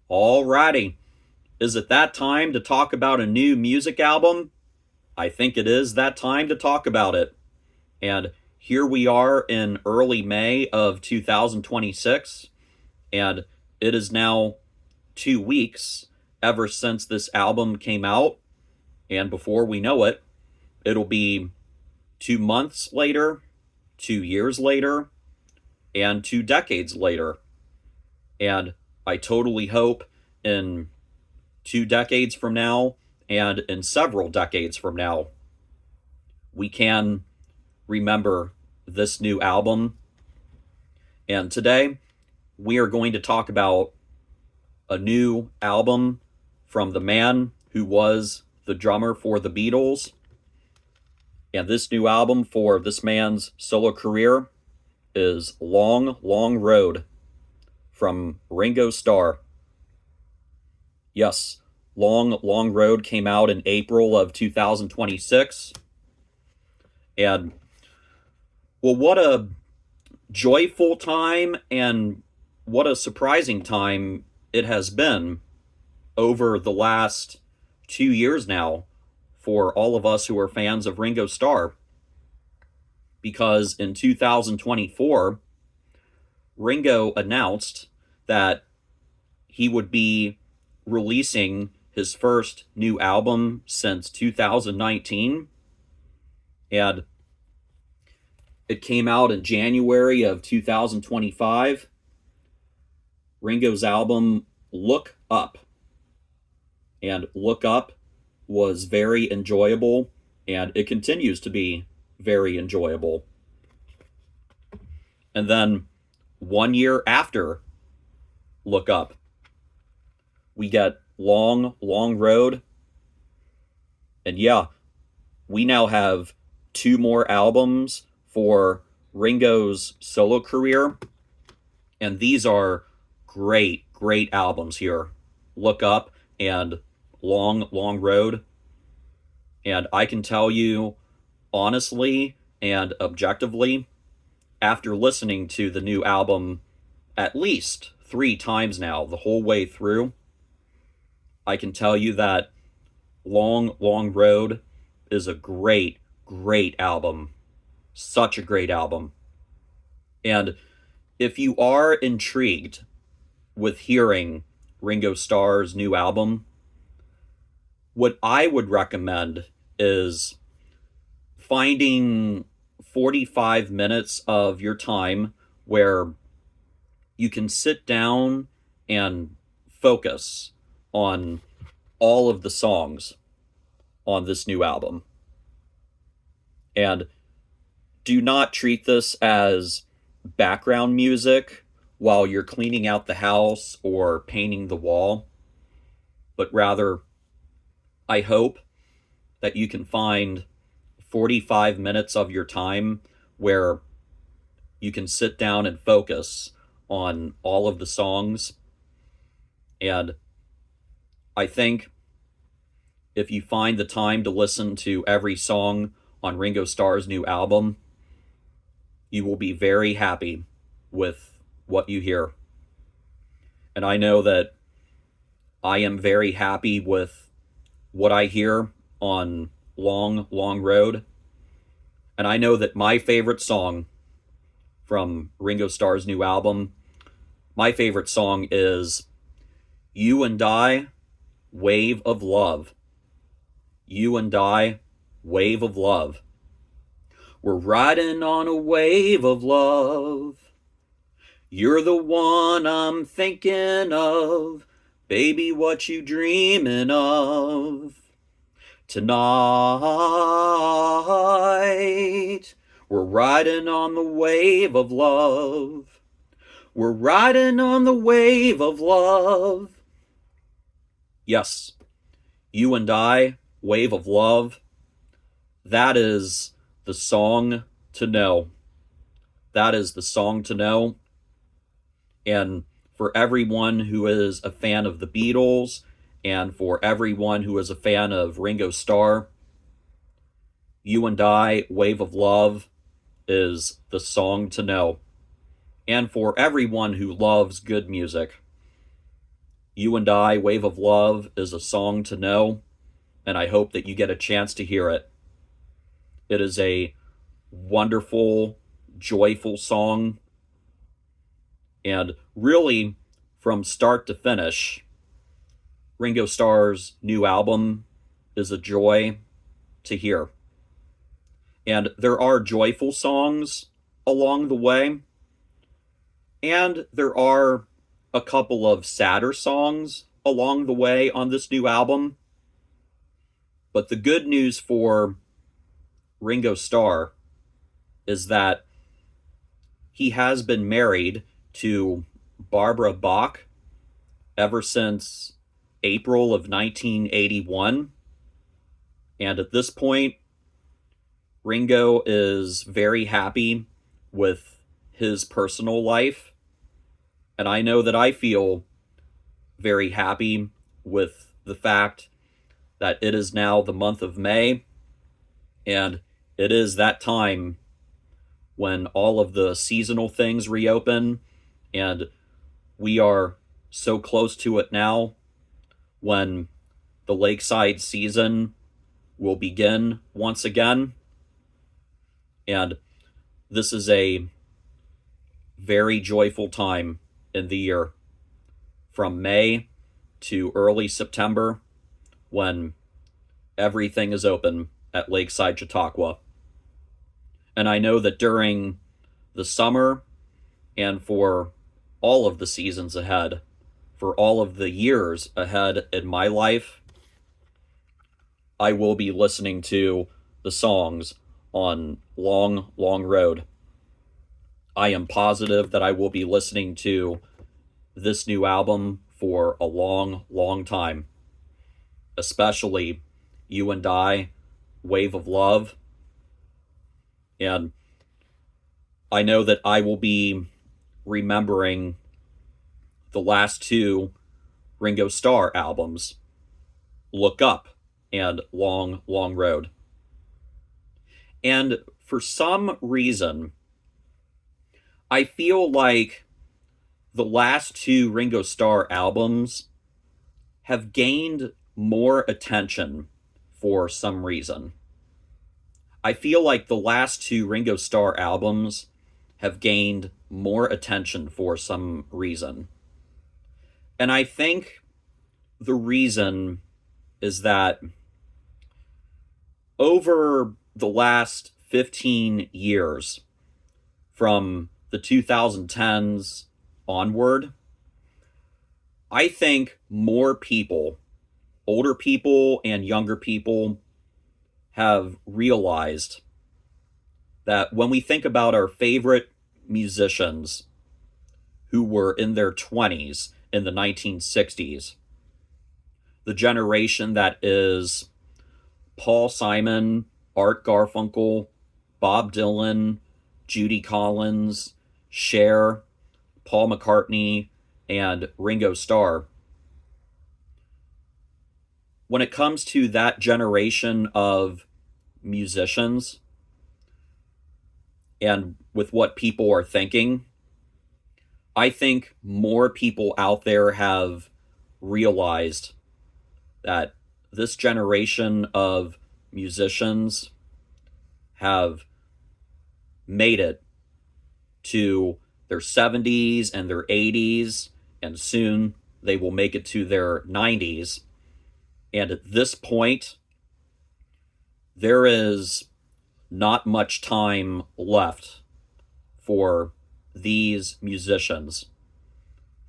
Alrighty, is it that time to talk about a new music album? I think it is that time to talk about it. And here we are in early May of 2026, and it is now 2 weeks ever since this album came out. And before we know it, it'll be 2 months later, 2 years later, and 2 decades later. And I totally hope in 2 decades from now and in several decades from now, we can remember this new album. And today, we are going to talk about a new album from the man who was the drummer for the Beatles. And this new album for this man's solo career is Long, Long Road from Ringo Starr. Yes, Long, Long Road came out in April of 2026. And, well, what a joyful time and what a surprising time it has been over the last 2 years now for all of us who are fans of Ringo Starr. Because in 2024, Ringo announced that he would be releasing his first new album since 2019. And it came out in January of 2025. Ringo's album, Look Up. And Look Up was very enjoyable, and it continues to be very enjoyable. And then 1 year after Look Up, we get Long, Long Road. And yeah, we now have two more albums for Ringo's solo career. And these are great, great albums here. Look Up and Long, Long Road. And I can tell you honestly and objectively, after listening to the new album at least 3 times now, the whole way through, I can tell you that Long, Long Road is a great, great album. Such a great album. And if you are intrigued with hearing Ringo Starr's new album, what I would recommend is finding 45 minutes of your time where you can sit down and focus on all of the songs on this new album. And do not treat this as background music while you're cleaning out the house or painting the wall, but rather, I hope that you can find 45 minutes of your time where you can sit down and focus on all of the songs. And I think if you find the time to listen to every song on Ringo Starr's new album, you will be very happy with what you hear. And I know that I am very happy with what I hear on Long, Long Road. And I know that my favorite song from Ringo Starr's new album, my favorite song is You and I, Wave of Love. You and I, Wave of Love. We're riding on a wave of love. You're the one I'm thinking of. Baby, what you dreaming of? Tonight, we're riding on the wave of love. We're riding on the wave of love. Yes, You and I, Wave of Love. That is the song to know. That is the song to know. And for everyone who is a fan of the Beatles, and for everyone who is a fan of Ringo Starr, You and I, Wave of Love is the song to know. And for everyone who loves good music, You and I, Wave of Love, is a song to know, and I hope that you get a chance to hear it. It is a wonderful, joyful song, and really, from start to finish, Ringo Starr's new album is a joy to hear. And there are joyful songs along the way, and there are a couple of sadder songs along the way on this new album. But the good news for Ringo Starr is that he has been married to Barbara Bach ever since April of 1981. And at this point, Ringo is very happy with his personal life. And I know that I feel very happy with the fact that it is now the month of May, and it is that time when all of the seasonal things reopen, and we are so close to it now when the lakeside season will begin once again. And this is a very joyful time in the year, from May to early September, when everything is open at Lakeside Chautauqua. And I know that during the summer and for all of the seasons ahead, for all of the years ahead in my life, I will be listening to the songs on Long, Long Road. I am positive that I will be listening to this new album for a long, long time, especially You and I, Wave of Love. And I know that I will be remembering the last two Ringo Starr albums, Look Up and Long, Long Road. And for some reason, I feel like the last two Ringo Starr albums have gained more attention for some reason. I feel like the last two Ringo Starr albums have gained more attention for some reason. And I think the reason is that over the last 15 years, from the 2010s onward, I think more people, older people and younger people, have realized that when we think about our favorite musicians who were in their 20s in the 1960s, the generation that is Paul Simon, Art Garfunkel, Bob Dylan, Judy Collins, Cher, Paul McCartney, and Ringo Starr. When it comes to that generation of musicians and with what people are thinking, I think more people out there have realized that this generation of musicians have made it to their 70s and their 80s, and soon they will make it to their 90s. And at this point, there is not much time left for these musicians.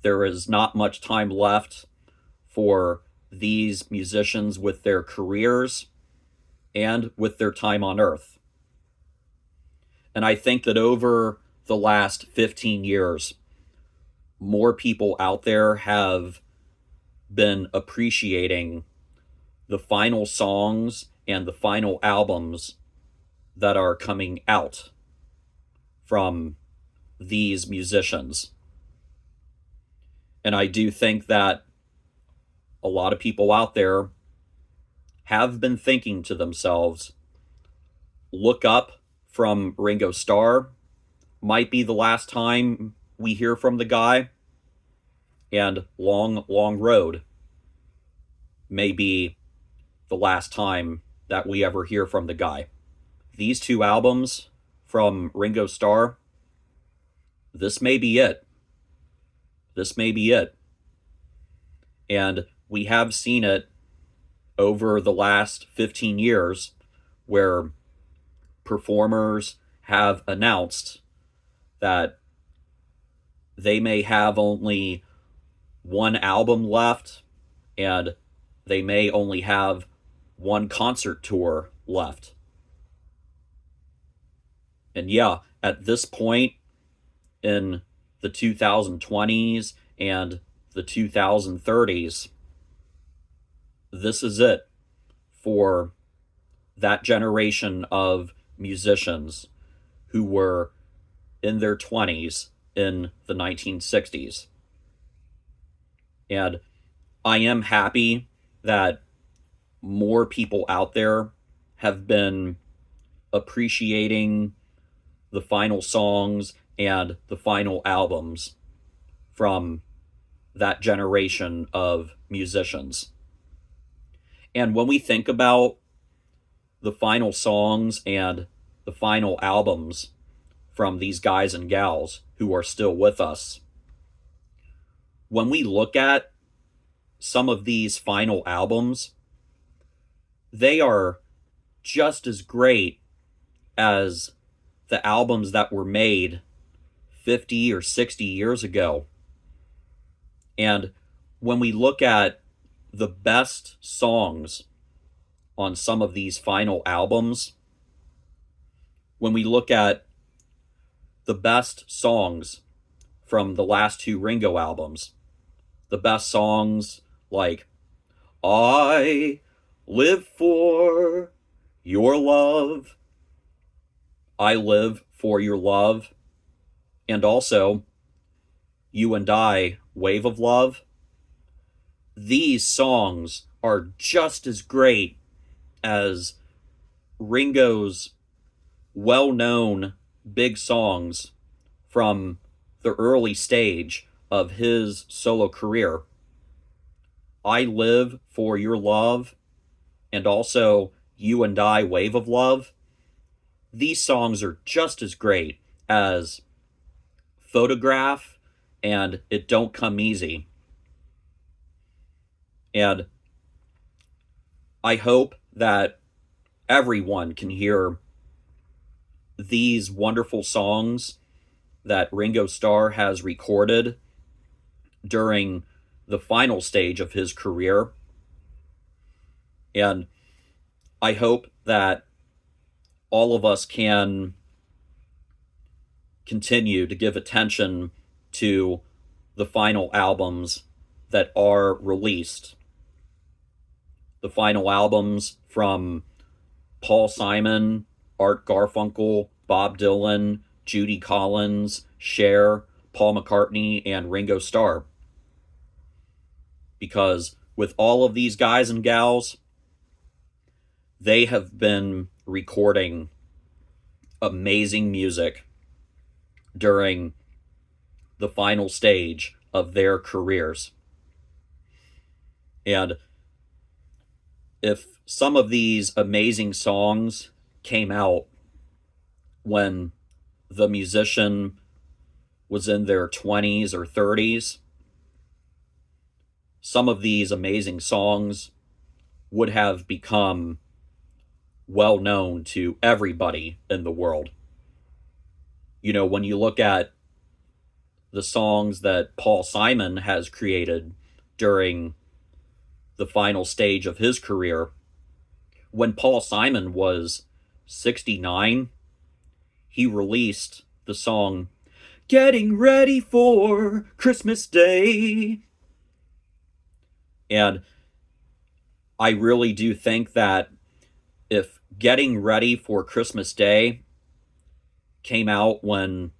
There is not much time left for these musicians with their careers and with their time on Earth. And I think that over the last 15 years, more people out there have been appreciating the final songs and the final albums that are coming out from these musicians. And I do think that a lot of people out there have been thinking to themselves, Look Up from Ringo Starr might be the last time we hear from the guy. and Long, Long Road may be the last time that we ever hear from the guy. These two albums from Ringo Starr, this may be it. This may be it. And we have seen it over the last 15 years where performers have announced that they may have only one album left and they may only have one concert tour left. And yeah, at this point in the 2020s and the 2030s, this is it for that generation of musicians who were in their 20s in the 1960s. And I am happy that more people out there have been appreciating the final songs and the final albums from that generation of musicians. And when we think about the final songs and the final albums from these guys and gals who are still with us, when we look at some of these final albums, they are just as great as the albums that were made 50 or 60 years ago. And when we look at the best songs on some of these final albums, when we look at the best songs from the last two Ringo albums, the best songs like I Live for Your Love, I Live for Your Love, and also You and I, Wave of Love, these songs are just as great as Ringo's well-known big songs from the early stage of his solo career. I Live for Your Love and also You and I, Wave of Love, these songs are just as great as Photograph and It Don't Come Easy. And I hope that everyone can hear these wonderful songs that Ringo Starr has recorded during the final stage of his career. And I hope that all of us can continue to give attention to the final albums that are released. The final albums from Paul Simon, Art Garfunkel, Bob Dylan, Judy Collins, Cher, Paul McCartney, and Ringo Starr. Because with all of these guys and gals, they have been recording amazing music during the final stage of their careers. And if some of these amazing songs came out when the musician was in their 20s or 30s, some of these amazing songs would have become well known to everybody in the world. You know, when you look at the songs that Paul Simon has created during the final stage of his career, when Paul Simon was 69, he released the song Getting Ready for Christmas Day. And I really do think that if Getting Ready for Christmas Day came out when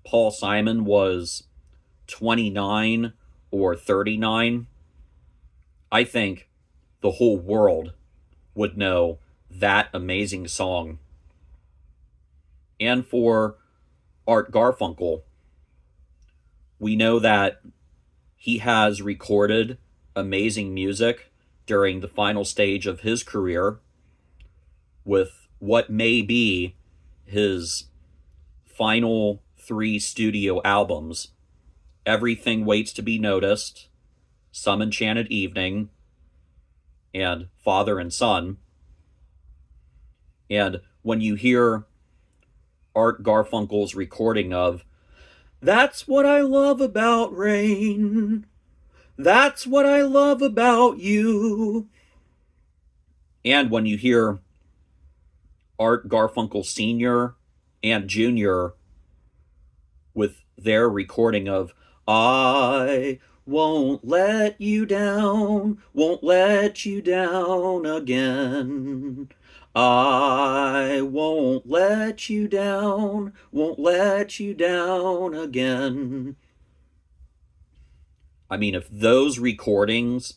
Paul Simon was 29 or 39, I think the whole world would know that amazing song. And for Art Garfunkel, we know that he has recorded amazing music during the final stage of his career with what may be his final 3 studio albums: Everything Waits to Be Noticed, Some Enchanted Evening, and Father and Son. And when you hear Art Garfunkel's recording of "That's What I Love About Rain, That's What I Love About You," and when you hear Art Garfunkel Sr. and Jr. with their recording of "I won't let you down, won't let you down again. I won't let you down, won't let you down again." I mean, if those recordings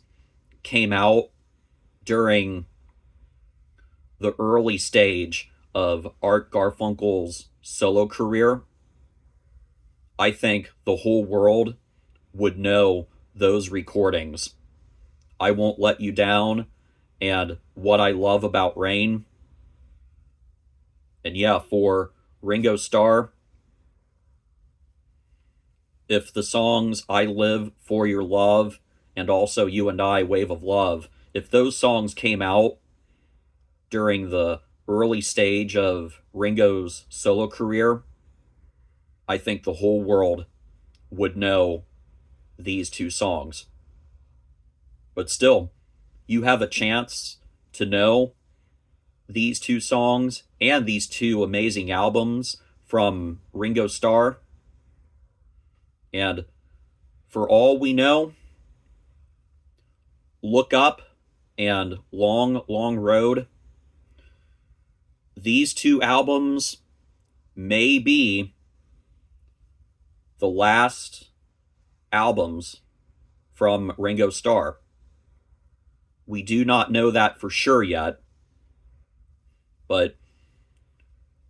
came out during the early stage of Art Garfunkel's solo career, I think the whole world would know those recordings. I Won't Let You Down and What I Love About Rain. And yeah, for Ringo Starr, if the songs I Live for Your Love and also You and I, Wave of Love, if those songs came out during the early stage of Ringo's solo career, I think the whole world would know these 2 songs. But still, you have a chance to know these 2 songs and these 2 amazing albums from Ringo Starr. And for all we know, Look Up and Long, Long Road, these 2 albums may be the last albums from Ringo Starr. We do not know that for sure yet, but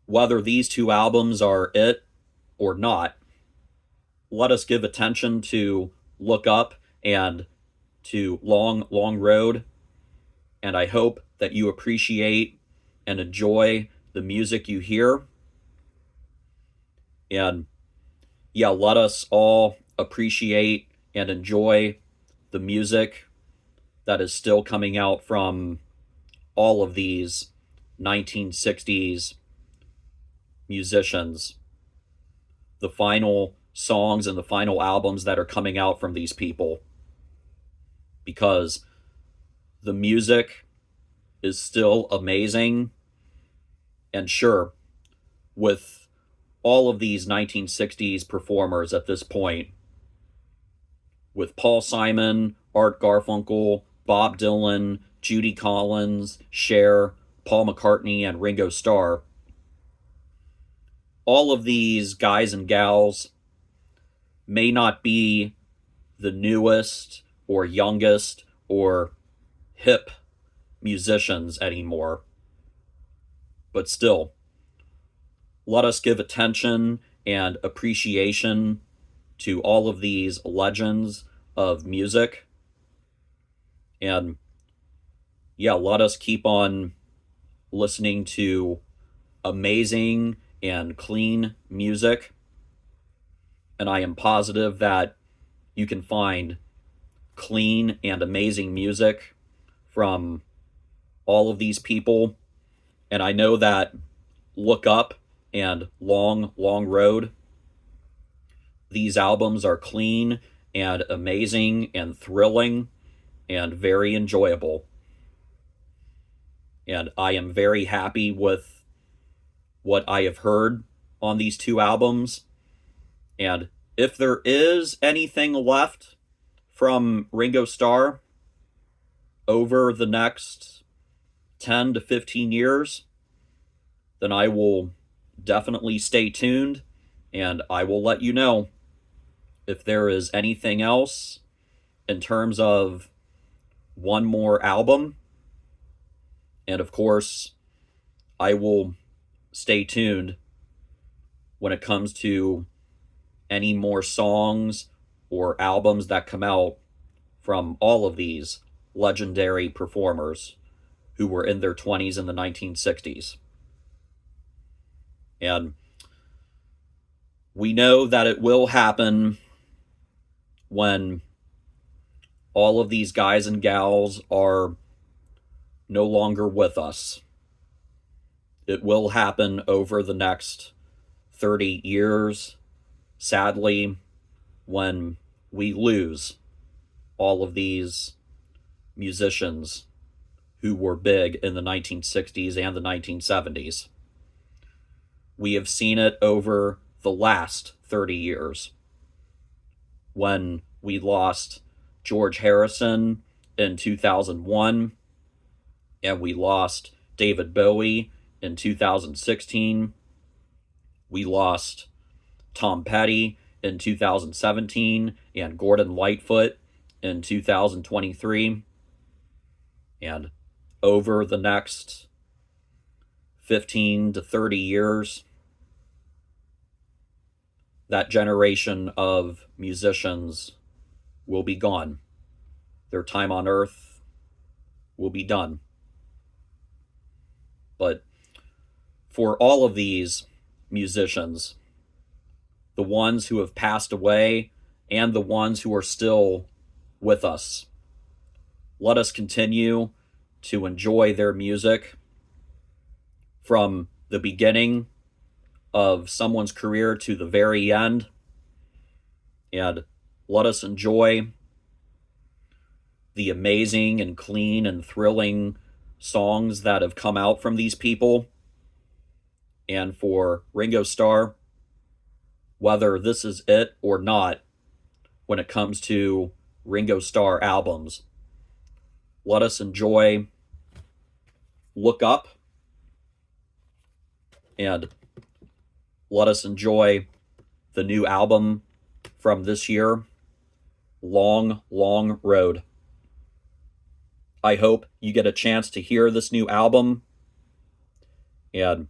whether these 2 albums are it or not, let us give attention to Look Up and to Long, Long Road, and I hope that you appreciate and enjoy the music you hear. And yeah, let us all appreciate and enjoy the music that is still coming out from all of these 1960s musicians, the final songs and the final albums that are coming out from these people, because the music is still amazing. And sure, with all of these 1960s performers at this point, with Paul Simon, Art Garfunkel, Bob Dylan, Judy Collins, Cher, Paul McCartney, and Ringo Starr, all of these guys and gals may not be the newest or youngest or hip musicians anymore, but still, let us give attention and appreciation to all of these legends of music. And yeah, let us keep on listening to amazing and clean music. And I am positive that you can find clean and amazing music from all of these people. And I know that Look Up and Long, Long Road, these albums are clean and amazing and thrilling and very enjoyable. And I am very happy with what I have heard on these 2 albums. And if there is anything left from Ringo Starr over the next 10 to 15 years, then I will definitely stay tuned, and I will let you know if there is anything else in terms of one more album. And of course, I will stay tuned when it comes to any more songs or albums that come out from all of these legendary performers who were in their 20s in the 1960s. And we know that it will happen when all of these guys and gals are no longer with us. It will happen over the next 30 years, sadly, when we lose all of these musicians who were big in the 1960s and the 1970s. We have seen it over the last 30 years when we lost George Harrison in 2001 and we lost David Bowie in 2016. We lost Tom Petty in 2017 and Gordon Lightfoot in 2023. And over the next 15 to 30 years, that generation of musicians will be gone. Their time on earth will be done. But for all of these musicians, the ones who have passed away and the ones who are still with us, let us continue to enjoy their music from the beginning of someone's career to the very end. And let us enjoy the amazing and clean and thrilling songs that have come out from these people. And for Ringo Starr, whether this is it or not, when it comes to Ringo Starr albums, let us enjoy Look Up, and let us enjoy the new album from this year, Long, Long Road. I hope you get a chance to hear this new album, and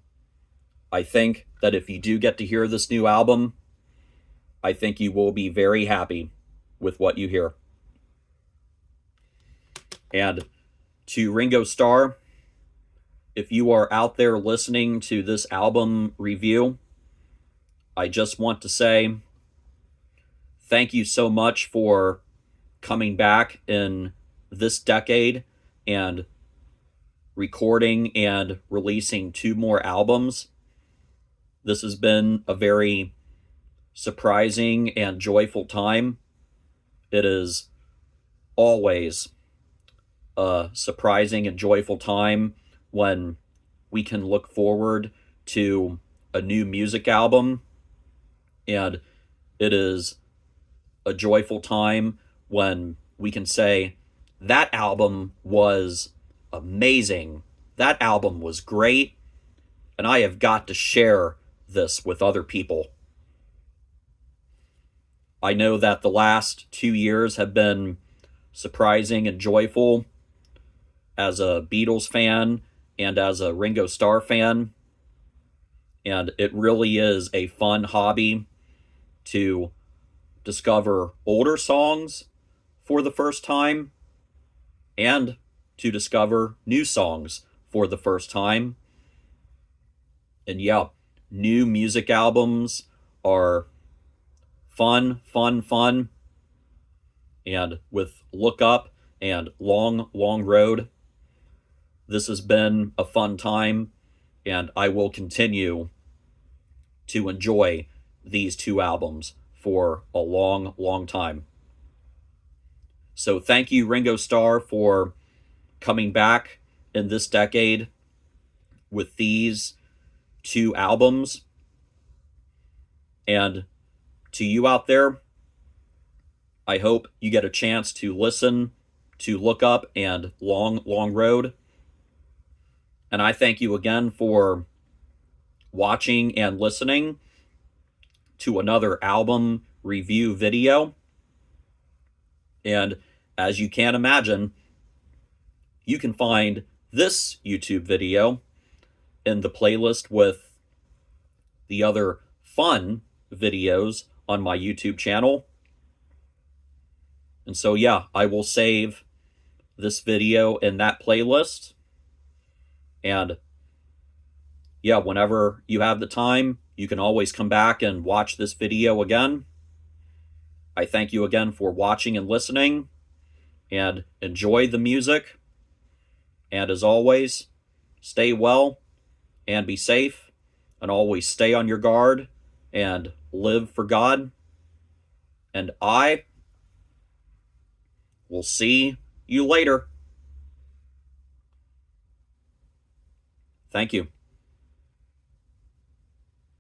I think that if you do get to hear this new album, I think you will be very happy with what you hear. And to Ringo Starr, if you are out there listening to this album review, I just want to say thank you so much for coming back in this decade and recording and releasing 2 more albums. This has been a very surprising and joyful time. It is always a surprising and joyful time when we can look forward to a new music album, and it is a joyful time when we can say, that album was amazing, that album was great, and I have got to share this with other people. I know that the last 2 years have been surprising and joyful as a Beatles fan and as a Ringo Starr fan. And it really is a fun hobby to discover older songs for the first time and to discover new songs for the first time. And yeah, new music albums are fun. And with Look Up and Long, Long Road, this has been a fun time, and I will continue to enjoy these 2 albums for a long, long time. So thank you, Ringo Starr, for coming back in this decade with these 2 albums. And to you out there, I hope you get a chance to listen to Look Up and Long, Long Road. And I thank you again for watching and listening to another album review video. And as you can imagine, you can find this YouTube video in the playlist with the other fun videos on my YouTube channel. And so, yeah, I will save this video in that playlist. And yeah, whenever you have the time, you can always come back and watch this video again. I thank you again for watching and listening, and enjoy the music. And as always, stay well and be safe, and always stay on your guard and live for God. And I will see you later. Thank you.